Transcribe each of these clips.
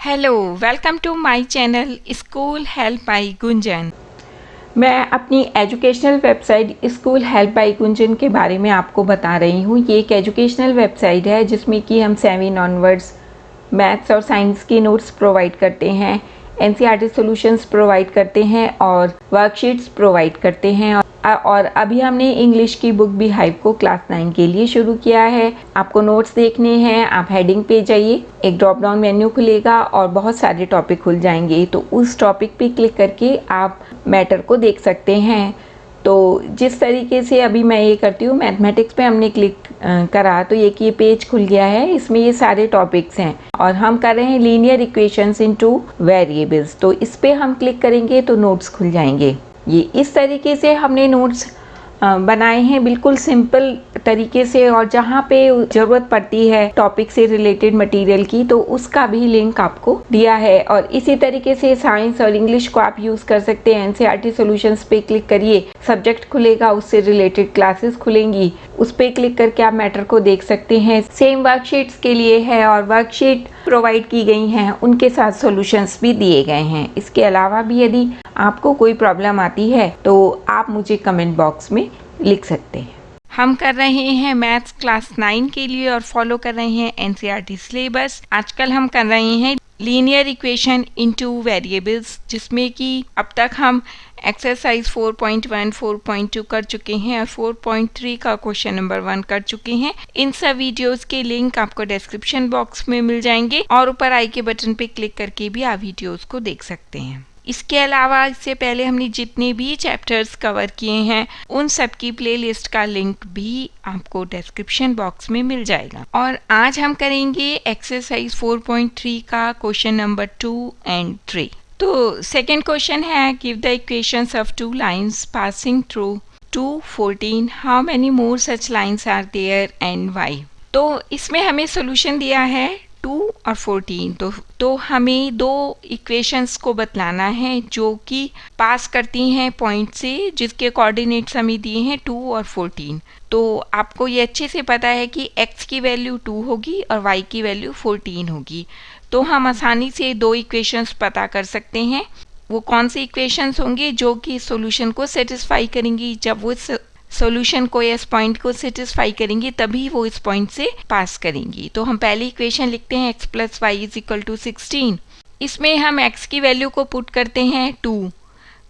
Hello, welcome to my channel school help by Gunjan. मैं अपनी educational website school help by Gunjan के बारे में आपको बता रही हूँ। ये एक एजुकेशनल वेबसाइट है जिसमें कि हम 7 ऑनवर्ड्स मैथ्स और साइंस के नोट्स प्रोवाइड करते हैं, एनसीईआरटी सॉल्यूशंस प्रोवाइड करते हैं और वर्कशीट्स प्रोवाइड करते हैं। और अभी हमने इंग्लिश की बुक भी हाइव को क्लास 9 के लिए शुरू किया है। आपको नोट्स देखने हैं, आप हेडिंग पे जाइए, एक ड्रॉप डाउन मेन्यू खुलेगा और बहुत सारे टॉपिक खुल जाएंगे। तो उस टॉपिक पे क्लिक करके आप मैटर को देख सकते हैं। तो जिस तरीके से अभी मैं ये करती हूँ, मैथमेटिक्स पे हमने क्लिक करा तो ये पेज खुल गया है। इसमें ये सारे टॉपिक्स हैं और हम कर रहे हैं लीनियर इक्वेशंस इनटू वेरिएबल्स। तो इस पे हम क्लिक करेंगे तो नोट्स खुल जाएंगे। ये इस तरीके से हमने नोट्स बनाए हैं, बिल्कुल सिंपल तरीके से। और जहाँ पे ज़रूरत पड़ती है टॉपिक से रिलेटेड मटेरियल की, तो उसका भी लिंक आपको दिया है। और इसी तरीके से साइंस और इंग्लिश को आप यूज़ कर सकते हैं। एनसीईआरटी सॉल्यूशंस पे क्लिक करिए, सब्जेक्ट खुलेगा, उससे रिलेटेड क्लासेस खुलेंगी, उस पर क्लिक करके आप मैटर को देख सकते हैं। सेम वर्कशीट्स के लिए है और वर्कशीट प्रोवाइड की गई हैं, उनके साथ सॉल्यूशंस भी दिए गए हैं। इसके अलावा भी यदि आपको कोई प्रॉब्लम आती है तो आप मुझे कमेंट बॉक्स में लिख सकते हैं। हम कर रहे हैं मैथ्स क्लास 9 के लिए और फॉलो कर रहे हैं एनसीईआरटी सिलेबस। आजकल हम कर रहे हैं लीनियर इक्वेशन इनटू वेरिएबल्स, जिसमें कि अब तक हम एक्सरसाइज 4.1, 4.2 कर चुके हैं और 4.3 का क्वेश्चन नंबर 1 कर चुके हैं। इन सब वीडियोस के लिंक आपको डिस्क्रिप्शन बॉक्स में मिल जाएंगे और ऊपर आई के बटन पे क्लिक करके भी आप वीडियोस को देख सकते हैं। इसके अलावा इससे पहले हमने जितने भी चैप्टर्स कवर किए हैं उन सब की प्लेलिस्ट का लिंक भी आपको डिस्क्रिप्शन बॉक्स में मिल जाएगा। और आज हम करेंगे एक्सरसाइज 4.3 का क्वेश्चन नंबर 2 एंड 3। तो सेकंड क्वेश्चन है, give the equations of two lines passing through 214, how many more such lines are there and why. तो इसमें हमें सॉल्यूशन दिया है 2 और 14। तो हमें दो इक्वेशंस को बतलाना है जो कि पास करती हैं पॉइंट से, जिसके कोऑर्डिनेट्स हमें दिए हैं 2 और 14। तो आपको ये अच्छे से पता है कि x की वैल्यू 2 होगी और y की वैल्यू 14 होगी। तो हम आसानी से दो इक्वेशंस पता कर सकते हैं। वो कौन सी इक्वेशंस होंगी जो कि सॉल्यूशन को सेटिस्फाई करेंगी। जब वो सॉल्यूशन को इस पॉइंट को सेटिस्फाई करेंगी तभी वो इस पॉइंट से पास करेंगी। तो हम पहली इक्वेशन लिखते हैं x plus y is equal to 16। इसमें हम x की वैल्यू को पुट करते हैं 2,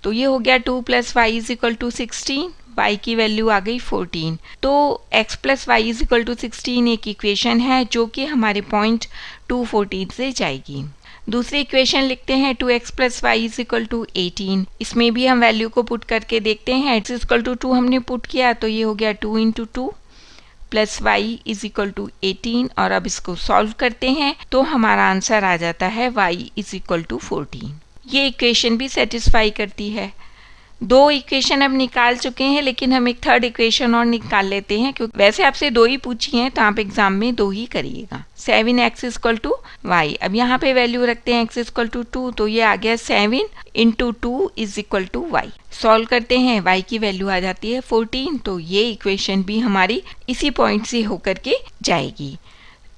तो ये हो गया 2 plus y is equal to 16, y की वैल्यू आ गई 14। तो x plus y is equal to 16 एक इक्वेशन है जो कि हमारे पॉइंट 2, 14 से जाएगी। दूसरी इक्वेशन लिखते हैं 2x plus y is equal to 18। इसमें भी हम वैल्यू को पुट करके देखते हैं। x इज इक्वल टू 2 हमने पुट किया तो ये हो गया 2 into 2 plus y is equal to 18। और अब इसको सॉल्व करते हैं तो हमारा आंसर आ जाता है y इज इक्वल टू 14। ये इक्वेशन भी सेटिस्फाई करती है। दो इक्वेशन अब निकाल चुके हैं, लेकिन हम एक थर्ड इक्वेशन और निकाल लेते हैं, क्योंकि वैसे आपसे दो ही पूछी हैं तो आप एग्जाम में दो ही करिएगा। 7x इक्वल टू वाई, अब यहाँ पे वैल्यू रखते हैं x इक्वल टू 2, तो ये आ गया 7 into 2 is equal to y. Solve करते हैं, y की वैल्यू आ जाती है 14। तो ये इक्वेशन भी हमारी इसी पॉइंट से होकर के जाएगी।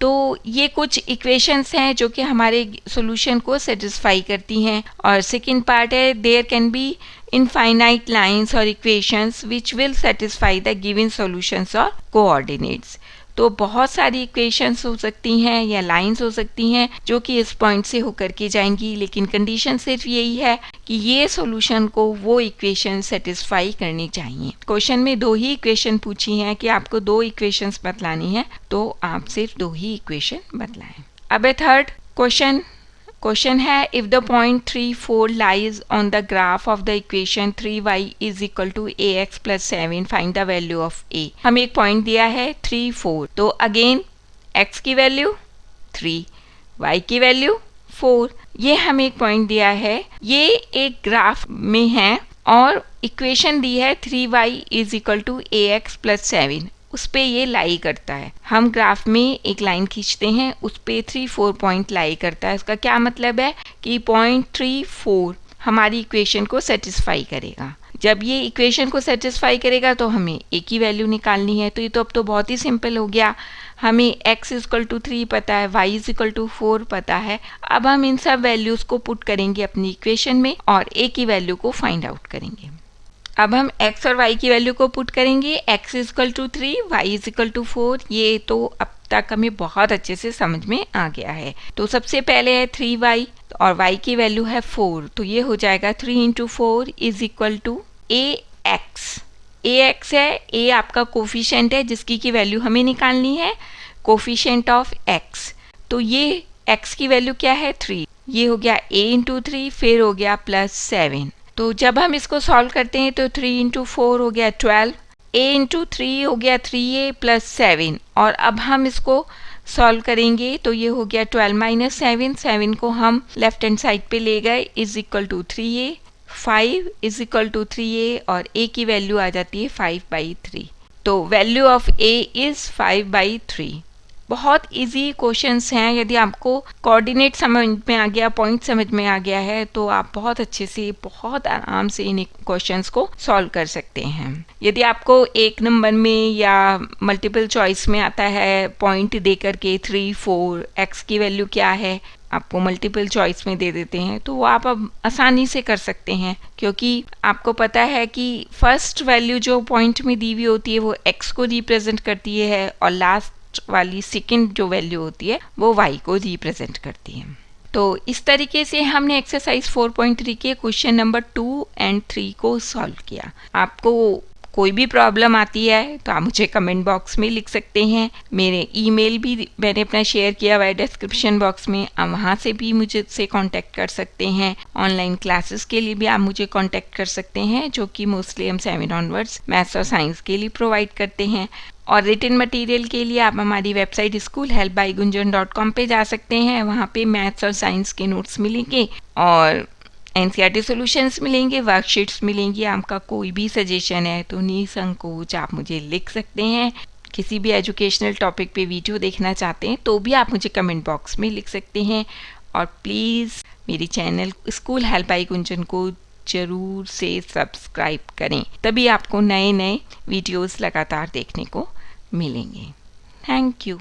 तो ये कुछ इक्वेशंस हैं जो कि हमारे सॉल्यूशन को सेटिस्फाई करती हैं। और सेकंड पार्ट है, there can be infinite lines और equations which will satisfy the given solutions और कोऑर्डिनेट्स। तो बहुत सारी इक्वेशंस हो सकती हैं या लाइंस हो सकती हैं जो कि इस पॉइंट से होकर के जाएंगी, लेकिन कंडीशन सिर्फ यही है कि ये सॉल्यूशन को वो इक्वेशन सेटिस्फाई करनी चाहिए। क्वेश्चन में दो ही इक्वेशन पूछी हैं कि आपको दो इक्वेशंस बतलानी है, तो आप सिर्फ दो ही इक्वेशन बतलाएं। अब थर्ड क्वेश्चन है, if the point 3, 4 lies on the graph of the equation 3y is equal to ax plus 7, find the value of a। हमें एक पॉइंट दिया है 3, 4। तो अगेन x की वैल्यू 3, y की वैल्यू 4, ये हमें एक पॉइंट दिया है। ये एक ग्राफ में है और इक्वेशन दी है 3y is equal to ax plus 7, उस पे ये लाई करता है। हम ग्राफ में एक लाइन खींचते हैं, उस पे 3, 4 पॉइंट लाई करता है। इसका क्या मतलब है कि पॉइंट 3, 4 हमारी इक्वेशन को सेटिस्फाई करेगा। जब ये इक्वेशन को सेटिस्फाई करेगा तो हमें एक ही वैल्यू निकालनी है। तो ये तो अब तो बहुत ही सिंपल हो गया। हमें x इक्वल टू 3 पता है, y इक्वल टू 4 पता है। अब हम इन सब वैल्यूज़ को पुट करेंगे अपनी इक्वेशन में और a की वैल्यू को फाइंड आउट करेंगे। अब हम x और y की वैल्यू को पुट करेंगे। x equal to 3, y equal to 4। ये तो अब तक हमें बहुत अच्छे से समझ में आ गया है। तो सबसे पहले है 3y और y की वैल्यू है 4, तो ये हो जाएगा 3 into 4 is equal to ax। ax है, a आपका कोफिशिएंट है जिसकी की वैल्यू हमें निकालनी है, कोफिशिएंट ऑफ x। तो ये x की वैल्यू क्या है 3, ये हो गया a इंटू 3, फिर हो गया प्लस 7। तो जब हम इसको सॉल्व करते हैं तो 3 इंटू 4 हो गया 12, a इंटू 3 हो गया 3a प्लस 7। और अब हम इसको सॉल्व करेंगे तो ये हो गया 12 माइनस 7, 7 को हम लेफ्ट हैंड साइड पे ले गए, is equal to 3a, 5 is equal to 3a और a की वैल्यू आ जाती है 5/3। तो वैल्यू ऑफ a इज 5/3। बहुत इजी क्वेश्चंस हैं। यदि आपको कोऑर्डिनेट समझ में आ गया, पॉइंट समझ में आ गया है, तो आप बहुत अच्छे से, बहुत आराम से इन क्वेश्चंस को सॉल्व कर सकते हैं। यदि आपको एक नंबर में या मल्टीपल चॉइस में आता है पॉइंट दे करके 3, 4, x की वैल्यू क्या है, आपको मल्टीपल चॉइस में दे देते हैं, तो वो आप अब आसानी से कर सकते हैं, क्योंकि आपको पता है कि फर्स्ट वैल्यू जो पॉइंट में दी हुई होती है वो x को रिप्रेजेंट करती है और लास्ट वाली सेकंड जो वैल्यू होती है वो y को रिप्रेजेंट करती है। तो इस तरीके से हमने एक्सरसाइज 4.3 के क्वेश्चन नंबर 2 एंड 3 को सॉल्व किया। आपको कोई भी प्रॉब्लम आती है तो आप मुझे कमेंट बॉक्स में लिख सकते हैं। मेरे ईमेल भी मैंने अपना शेयर किया हुआ है डिस्क्रिप्शन बॉक्स में, आप वहाँ से भी मुझसे कांटेक्ट कर सकते हैं। ऑनलाइन क्लासेस के लिए भी आप मुझे कांटेक्ट कर सकते हैं, जो कि मोस्टली हम 7 ऑनवर्ड्स मैथ्स और साइंस के लिए प्रोवाइड करते हैं। और रिटन मटेरियल के लिए आप हमारी वेबसाइट schoolhelpbygunjan.com पे जा सकते हैं। वहाँ पे मैथ्स और साइंस के नोट्स मिलेंगे और NCERT सॉल्यूशंस मिलेंगे, वर्कशीट्स मिलेंगी। आपका कोई भी सजेशन है तो निसंकोच आप मुझे लिख सकते हैं। किसी भी एजुकेशनल टॉपिक पे वीडियो देखना चाहते हैं तो भी आप मुझे कमेंट बॉक्स में लिख सकते हैं। और प्लीज़ मेरी channel school help by Gunjan को ज़रूर से सब्सक्राइब करें, तभी आपको नए नए वीडियोस लगातार देखने को मिलेंगे। Thank you.